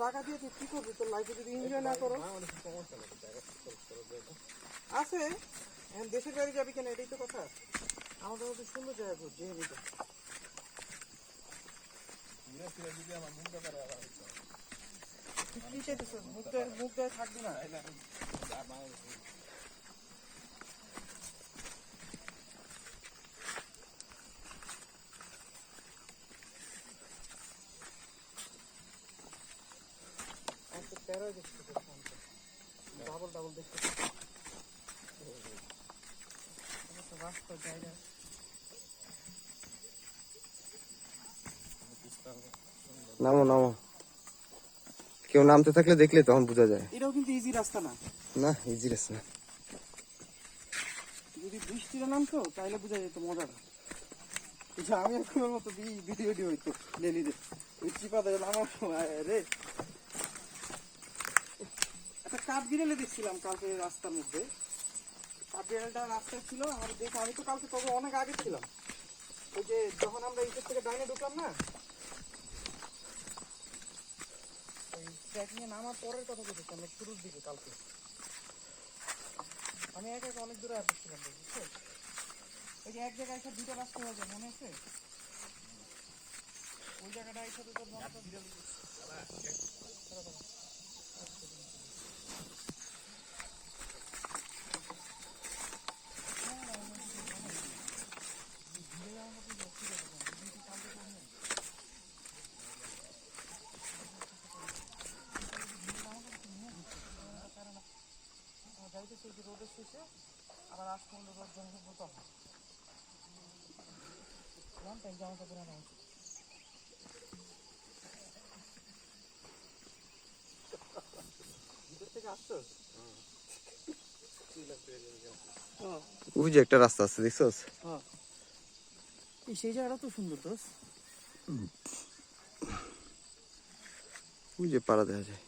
টাকা দিয়ে তুই কি করবি? তোর লাইফে যদি এনজয় না করো আছে। দেশের বাড়ি যাবি কেন? এটাই তো কথা। আমাদের মতো সুন্দর জায়গা করছে এটা। কি চাইতেছিস? মুখ দেয় থাকবি না। ডাবল দেখতে রাস্তা জায়গা। নামো নামো, কেউ নামতে থাকলে দেখলে তখন বোঝা যায়। এটাও কিন্তু ইজি রাস্তা না। না ইজি রাস্তা না। যদি বৃষ্টিতে নামতো তাহলে বোঝা যেত মজাটা। আমি এখনের মতো ভিডিও হইতো ডেলিতে ওই চিপা দেয় নামার সময় রে। একটা কাঠ বিড়ালে দেখছিলাম কালকে রাস্তার মধ্যে। কাঠ বিড়ালটা রাস্তায় ছিল আমার দেখে। আমি তো কালকে তবে অনেক আগে ছিলাম। ওই যে যখন আমরা ইটের থেকে ডাইনে ঢুকলাম না, ওই ট্রেকিং এ নামার পরের কথা বলতেছি, আমরা শুরুর দিকে কালকে। আমি একা একা অনেক দূরে আসছিলাম বুঝছো। ওই যে এক জায়গায় এসে দুটো রাস্তা হয়ে যায়, মনে আছে? ওই জায়গাটা এসে তো তোর যাইতেছে ওই যে রোডের শেষে আবার আসতে হলো রোড যখন বোতল জামা কাপড় আনা উচিত। ভিতর থেকে আসছো? ওই যে একটা রাস্তা আছে দেখছস? হ্যাঁ, সেই জায়গাটা তো সুন্দর। দোষ ওই যে পাড়া দেখা যায়।